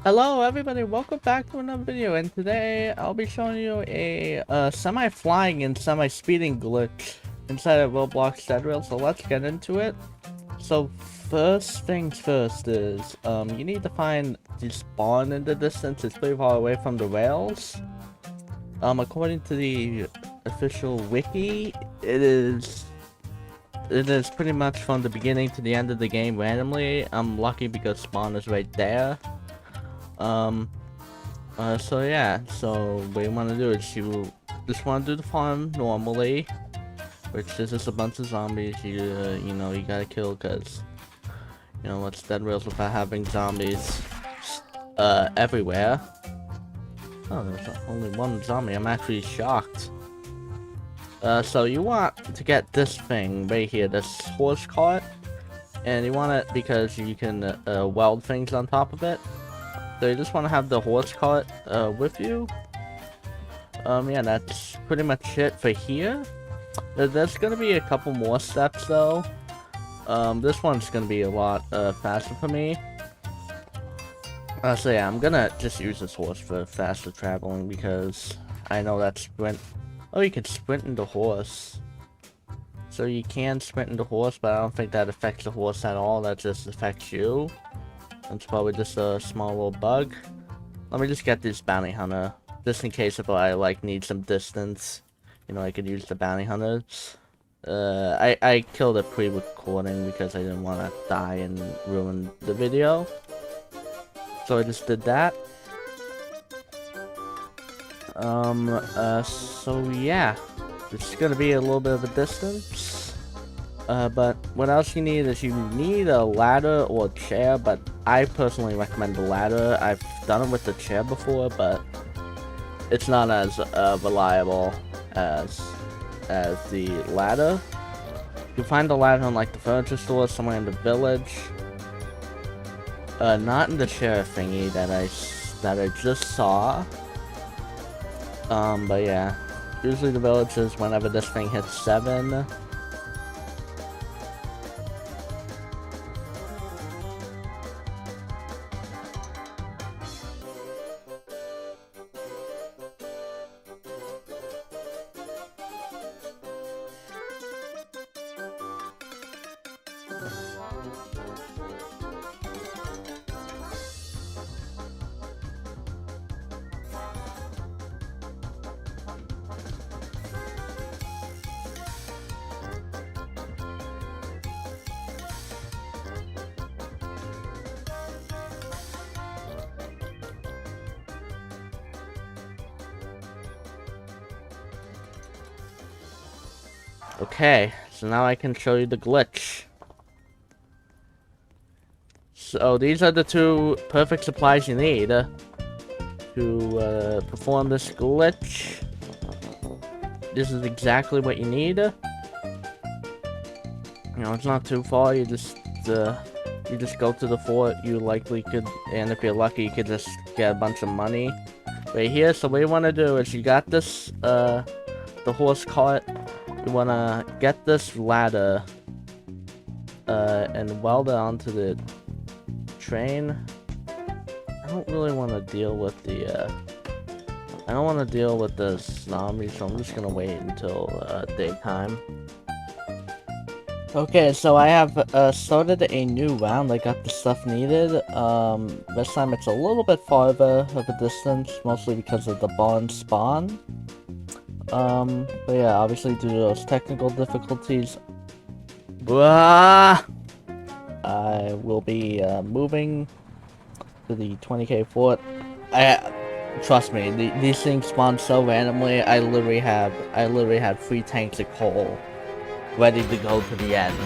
Hello everybody, welcome back to another video, and today I'll be showing you a semi-flying and semi-speeding glitch inside of Roblox Dead Rail, so let's get into it. So first things first is, you need to find the spawn in the distance. It's pretty far away from the rails. According to the official wiki, it is pretty much from the beginning to the end of the game randomly. I'm lucky because spawn is right there. So yeah, so what you want to do is you just want to do the farm normally, which is just a bunch of zombies you gotta kill, because what's Dead Rails without having zombies everywhere. Oh, there's only one zombie. I'm actually shocked. So you want to get this thing right here, this horse cart, and you want it because you can weld things on top of it. So you just want to have the horse cart with you. Yeah, that's pretty much it for here. There's gonna be a couple more steps though. This one's gonna be a lot faster for me. So yeah, I'm gonna just use this horse for faster traveling because I know that sprint. Oh, you can sprint into horse. So you can sprint into horse, but I don't think that affects the horse at all. That just affects you. It's probably just a small little bug. Let me just get this bounty hunter, just in case if I need some distance. I could use the bounty hunters. I killed it pre-recording because I didn't want to die and ruin the video. So I just did that. So yeah, it's gonna be a little bit of a distance. But what else you need is you need a ladder or a chair, but I personally recommend the ladder. I've done it with the chair before, but it's not as reliable as the ladder. You find the ladder in the furniture store somewhere in the village. Not in the chair thingy that I just saw. But yeah, usually the village is whenever this thing hits 7. Okay, so now I can show you the glitch. So these are the 2 perfect supplies you need to perform this glitch. This is exactly what you need. It's not too far. You just go to the fort. You likely could, and if you're lucky, you could just get a bunch of money right here. So what you want to do is you got this the horse cart. You want to get this ladder and weld it onto the train. I don't really want to deal with the I don't want to deal with the zombies, so I'm just gonna wait until daytime. Okay, so I have started a new round. I got the stuff needed. This time it's a little bit farther of a distance, mostly because of the barn spawn. But yeah, obviously due to those technical difficulties, I will be moving to the 20k fort. Trust me, these things spawn so randomly. I literally had 3 tanks of coal ready to go to the end.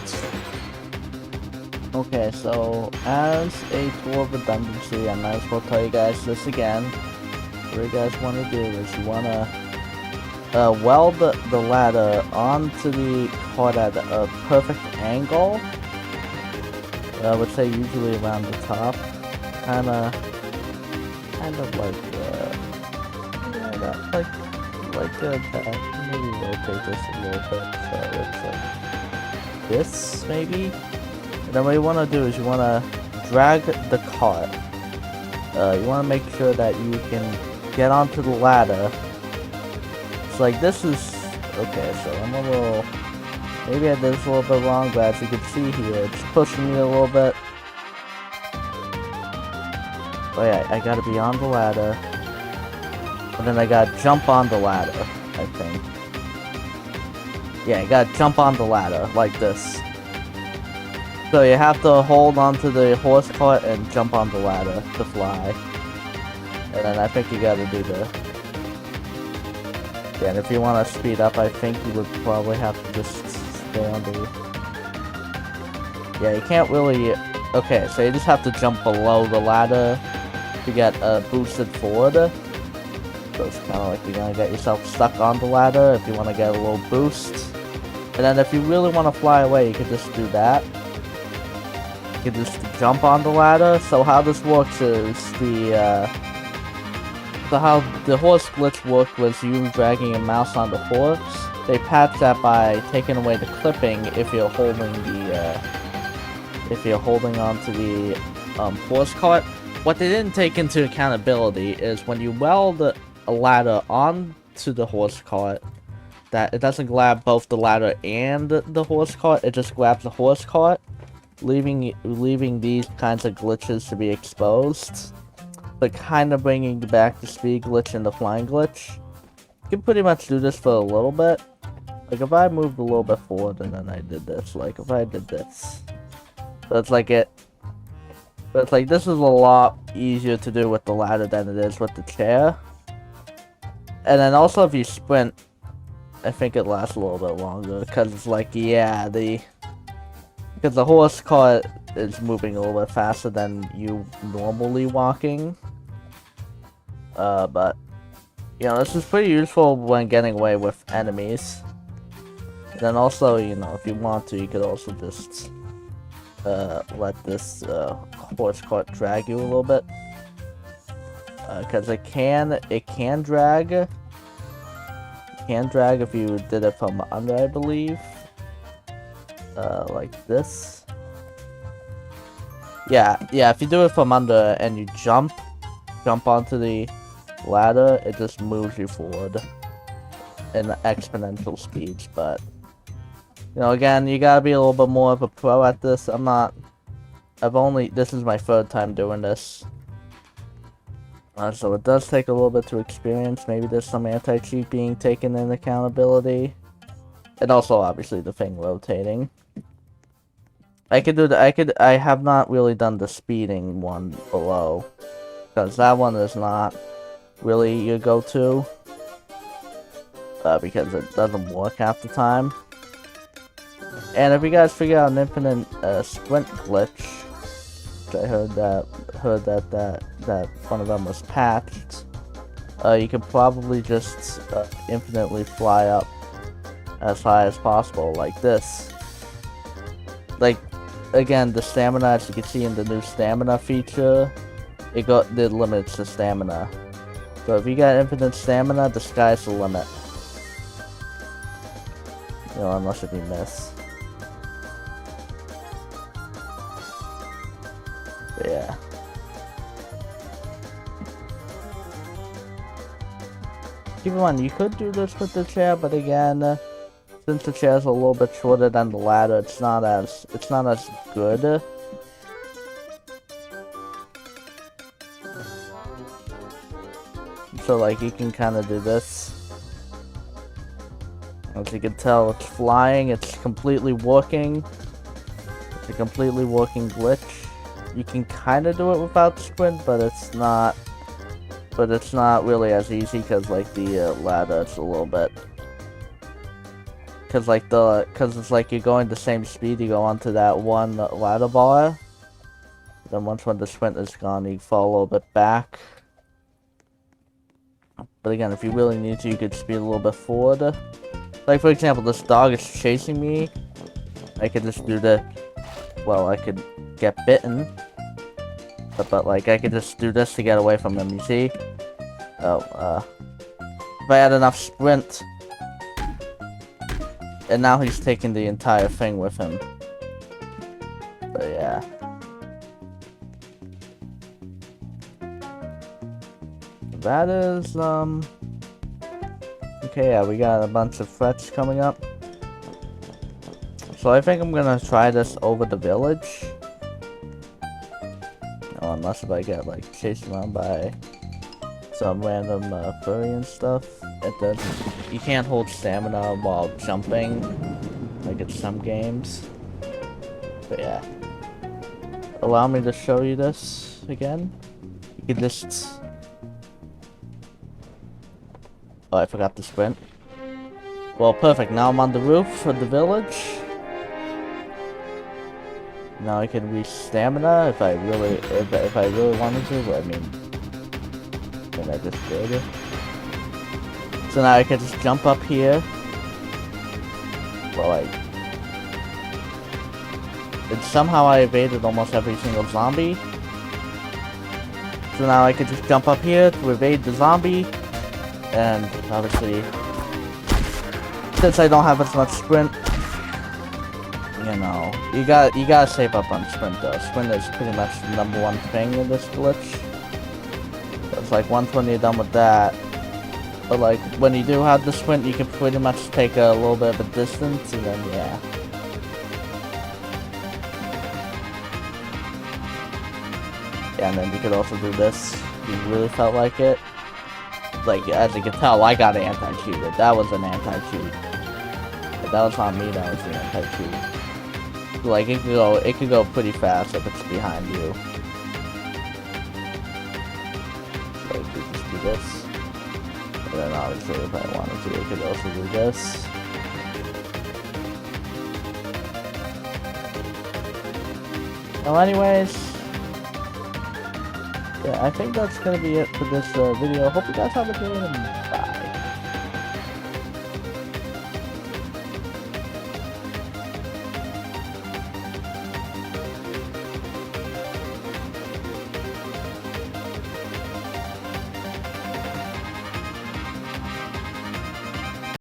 Okay, so as a tool of redundancy, I might as well tell you guys this again. What you guys want to do is you want to weld the ladder onto the cart at a perfect angle. I would say usually around the top, kind of like that. Maybe rotate this a little bit so it looks like this, maybe. And then what you want to do is you want to drag the cart you want to make sure that you can get onto the ladder. It's like this is okay. So I'm a little. Maybe I did this a little bit wrong, but as you can see here, it's pushing me a little bit. Oh yeah, I gotta be on the ladder. And then I gotta jump on the ladder, I think. Yeah, I gotta jump on the ladder, like this. So you have to hold onto the horse cart and jump on the ladder to fly. And then I think you gotta do the... Yeah, and if you want to speed up, I think you would probably have to just stay on the... Yeah, you can't really... Okay, so you just have to jump below the ladder to get boosted forward. So it's kind of like you're gonna get yourself stuck on the ladder if you want to get a little boost. And then if you really want to fly away, you can just do that. You can just jump on the ladder. So how this works is so how the horse glitch worked was you dragging your mouse on the horse. They patched that by taking away the clipping if you're holding onto the horse cart. What they didn't take into accountability is when you weld a ladder onto the horse cart, that it doesn't grab both the ladder and the horse cart. It just grabs the horse cart, leaving these kinds of glitches to be exposed. But kind of bringing back the speed glitch and the flying glitch. You can pretty much do this for a little bit. Like if I moved a little bit forward and then I did this, like if I did this. So it's like but it's like this is a lot easier to do with the ladder than it is with the chair. And then also if you sprint, I think it lasts a little bit longer because it's like, yeah, because the horse cart is moving a little bit faster than you normally walking. But, you know, this is pretty useful when getting away with enemies. And then also, you know, if you want to, you could also just let this horse cart drag you a little bit. Because it can drag. It can drag if you did it from under, I believe. Like this. Yeah, if you do it from under and you jump onto the ladder, it just moves you forward in exponential speeds. But, you know, again, you gotta be a little bit more of a pro at this. This is my third time doing this. So it does take a little bit to experience. Maybe there's some anti-cheat being taken in accountability. And also, obviously, the thing rotating. I have not really done the speeding one below. Because that one is not really your go-to. Because it doesn't work half the time. And if you guys figure out an infinite sprint glitch, which I heard that one of them was patched, you can probably just infinitely fly up as high as possible, like this. Like, again, the stamina, as you can see in the new stamina feature, it limits the stamina. So if you got infinite stamina, the sky's the limit. You know, unless if you miss. But yeah. Keep in mind, you could do this with the chair, but again, since the chair is a little bit shorter than the ladder, it's not as good. So like you can kind of do this. As you can tell, it's flying. It's completely working. It's a completely working glitch. You can kind of do it without sprint, but it's not. But it's not really as easy because like the ladder, it's a little bit. Because it's like you're going the same speed, you go onto that one ladder bar. Then once when the sprint is gone, you fall a little bit back. But again, if you really need to, you could speed a little bit forward. Like for example, this dog is chasing me. I could just do I could get bitten. But like, I could just do this to get away from him, you see? If I had enough sprint. And now he's taking the entire thing with him. But yeah. that is, okay, yeah, we got a bunch of threats coming up. So I think I'm gonna try this over the village. Oh, unless if I get, like, chased around by some random, furry and stuff. It doesn't, you can't hold stamina while jumping, like in some games. But yeah. Allow me to show you this again. You can just... Oh, I forgot to sprint. Well, perfect. Now I'm on the roof of the village. Now I can reach stamina if I really, if I really wanted to. But I mean, then I just did it. So now I can just jump up here. Well, like, and somehow I evaded almost every single zombie. So now I can just jump up here to evade the zombie. And obviously, since I don't have as much sprint, you know, you gotta save up on sprint though. Sprint is pretty much the #1 thing in this glitch. So it's like once when you're done with that, but like when you do have the sprint, you can pretty much take a little bit of a distance, and then yeah. Yeah, and then you could also do this if you really felt like it. Like, as you can tell, I got anti-cheat. That was an anti-cheat. But that was not me, that was the anti-cheat. Like, it could go pretty fast if it's behind you. So you could just do this. And then obviously, if I wanted to, I could also do this. Well, anyways, yeah, I think that's gonna be it for this video. Hope you guys have a good one. Bye.